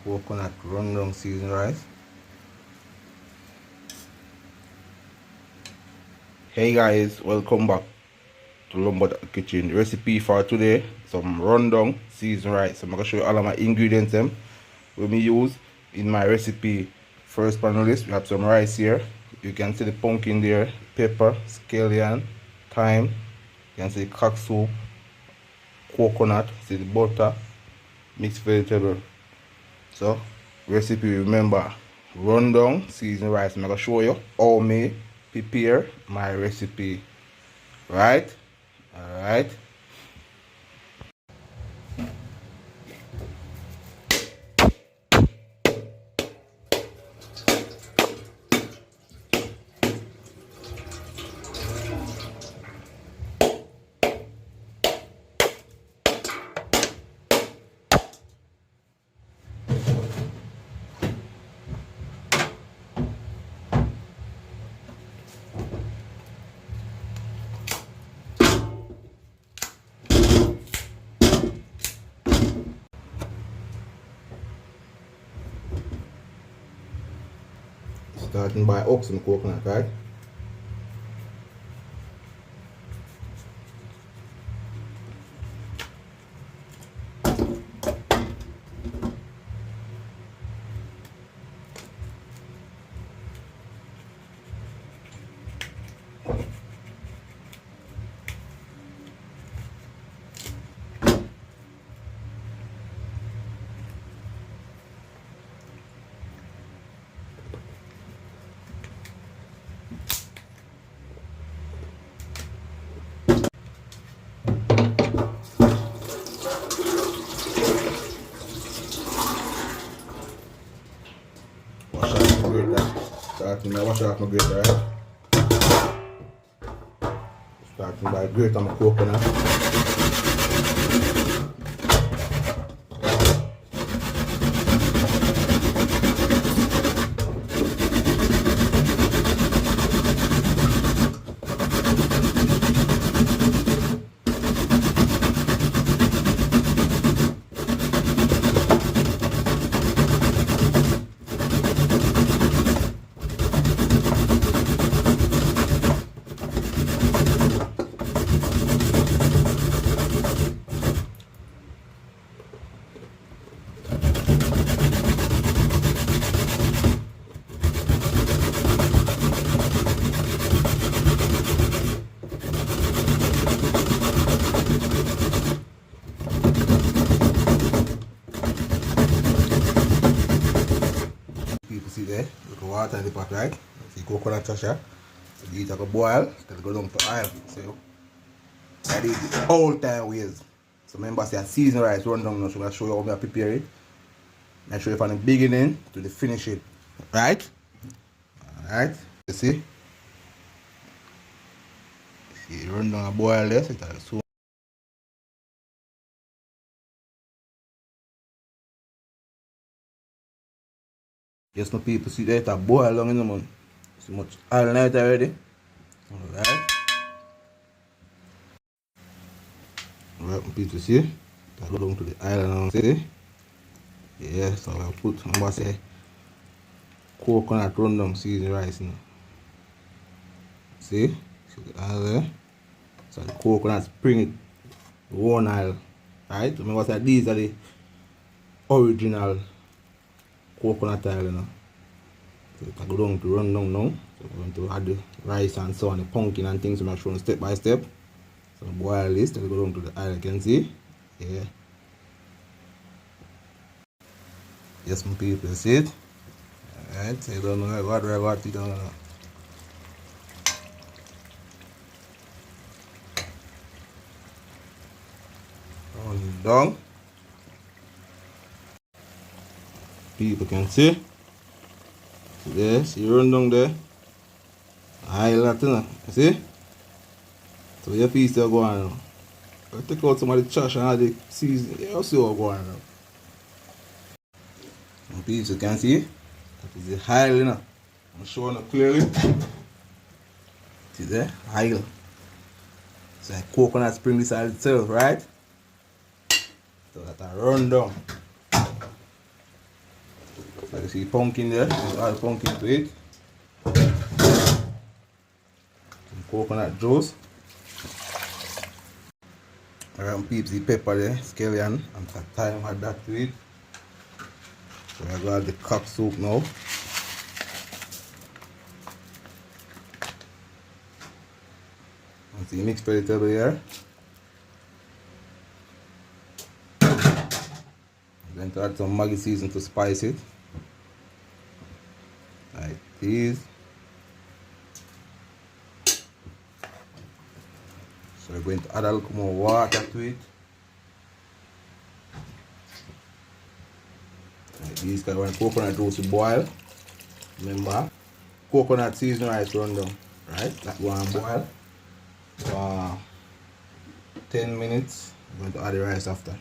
coconut rundown seasoned rice. Hey guys, welcome back to Lumberjack Kitchen. Recipe for today, some rundown seasoned rice. I'm gonna show you all of my ingredients we use in my recipe. First on the list, we have some rice here. You can see the pumpkin there, pepper, scallion, thyme. You can see the cock soup, coconut, see the butter, mixed vegetable. So recipe, remember, rundown seasoned rice. I'm gonna show you how me prepare my recipe. Right? Alright. Starting by oxen coconut, right? Wash off my grater, right? Starting by grating my coconut. People see there, with the water in the pot, right? See coconut tasha. So these are going to boil, they'll go down to oil. So that is the old time ways. So remember, say a seasoned rice run down now, so I'll show you how I prepare it. Make sure you from the beginning to the finish it. Right? Alright. You see? See, run down a boil there, so it's so. Yes, my people, see that it boil long in the month. So much oil in it already. Alright. Alright, my people, see? I go down to the island now, see? Yeah, so I'll put, I'm going to say, coconut rundown seasoned rice now. See? See the oil there? So the coconut spring it, one oil. Right? Remember, say these are the original coconut oil, you know. So I go down to run down now. So I'm going to add the rice and so on, the pumpkin and things. So I'm showing step by step. So boil this, then go down to the oil, you can see. Yeah. Yes, my people, see it? Alright, so you don't know what you don't know. Run down. People can see. See there, see run down there. I lot, you know. See? So your piece still go on now. I take out some of the trash and all the season. You see what go on now. And piece you can see. That is the hile, you know. I'm showing it clearly. See there? Hile. It's like coconut spring beside itself, right? So that I run down. So you see pumpkin there, you add pumpkin to it. Some coconut juice. Around peeps the pepper there, scallion, and thyme, add that to it. So I got the cock soup now. And see mixed vegetable here. I'm going to add some Maggi season to spice it. Like this. So we're going to add a little more water to it. Like this, because when coconut juice will boil, remember, coconut season rice run down, right? That one boil for 10 minutes. I'm going to add the rice after.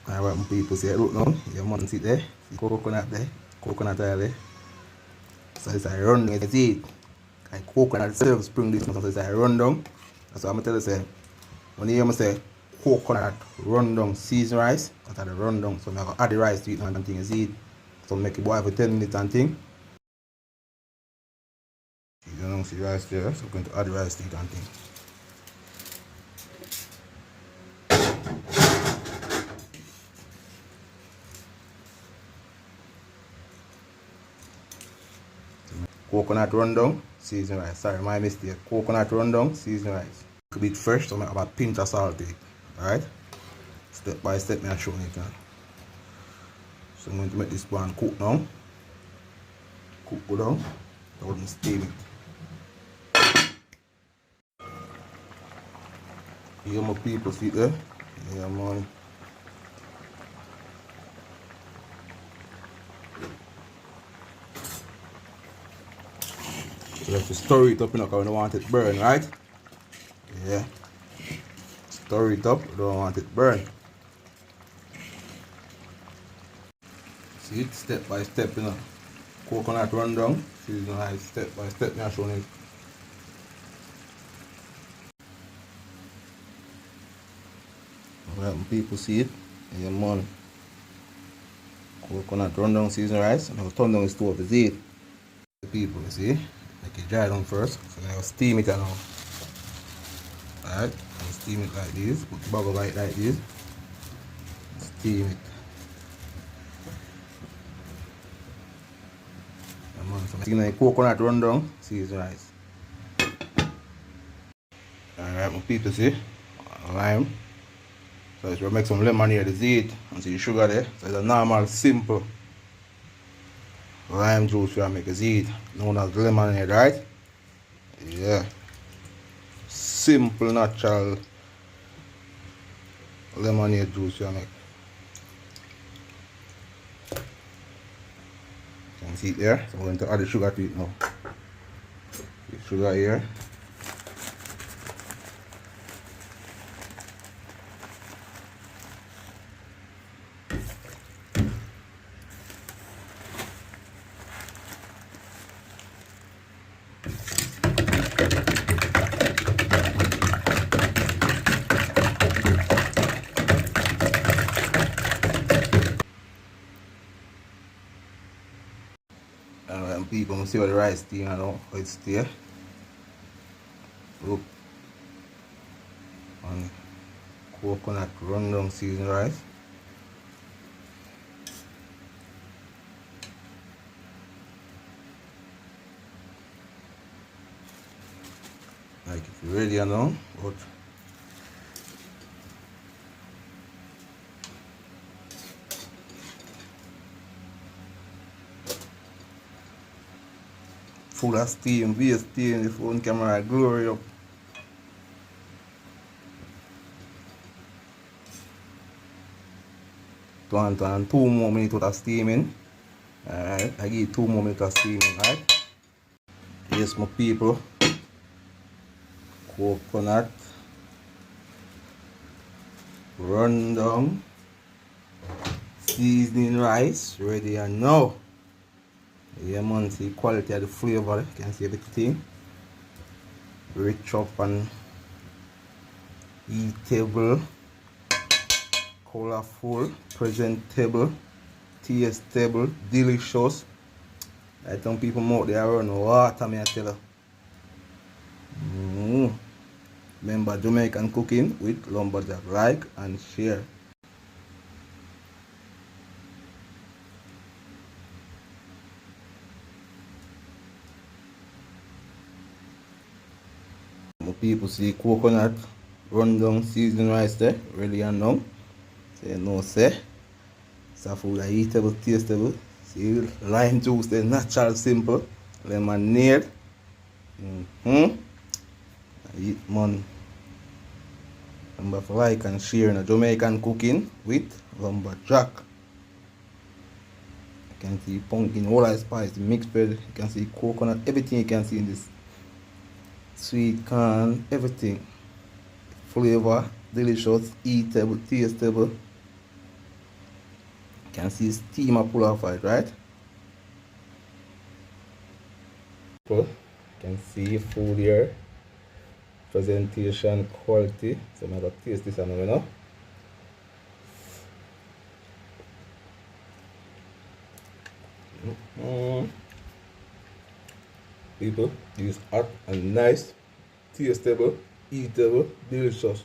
Alright, my people, see, look now, your man sit there, see coconut there, coconut oil there. So it's a run down, you see it. Like coconut itself spring this, so it's a run down. That's what I'm going to tell you, say, when you hear me say coconut run down seasoned rice, that's the run down. So I'm going to add the rice to it and thing, you see it. So make it boil for 10 minutes and thing. You don't see the rice there, so I'm going to add the rice to it and thing. Coconut rundown, seasoned rice. Sorry, my mistake. Coconut rundown, seasoned rice. A bit fresh, so I have a pinch of salt to it. Alright? Step by step, I show you it now. So I'm going to make this one cook now. Cook go down. I wouldn't steam it. Here my people see there. Yeah, man. So you have to stir it up, you know, because we don't want it burn, right? Yeah. Stir it up, we don't want it burn. See it step by step, you know. Coconut rundown. See it nice step by step, I'm showing it. Alright, people see it. Yeah, man. Coconut rundown seasoned rice. And I'll turn down the stove to see it. The people, you see. Make it dry down first. So now I'll steam it now. Alright, I'll steam it like this. Put the bubble like this. Steam it. So I'm going coconut rundown seasoned rice. Alright, my people see. Lime. So it's going to make some lemonade to see it. And see the sugar there. So it's a normal, simple lime juice we make a seed, known as lemonade, right? Yeah. Simple, natural lemonade juice we make. You can see it there. So I'm going to add the sugar to it now. The sugar here. And people see what the rice thing I know how it's there. Look on coconut rundown seasoned rice. Like if you're ready or now, but full of steam, be steam, the phone camera glory up. And 2 more minutes of steaming. Alright, I give 2 more minutes of steaming, right? Yes, my people. Coconut rundown seasoning rice ready and now. Yeah man, see quality of the flavor, you can see everything rich up and eatable, colorful, presentable. tastable, delicious. I tell people out there run water, me I tell you. Remember Jamaican cooking with lumberjack. Like and share. More people see coconut run down seasoned rice there, ready and now. Say no say. It's a food eatable, tastable. See lime juice there, natural, simple. Lemonade. Eat man. Remember to like and share in Jamaican cooking with lumberjack. You can see pumpkin, all that spice, mixed bread, you can see coconut, everything you can see in this. Sweet corn, everything. Flavor, delicious, eatable, tastable. You can see steamer pull off it, right? You can see food here. Presentation quality. So I'm going to taste this one now. People, this is hot and nice, tastable, eatable, delicious.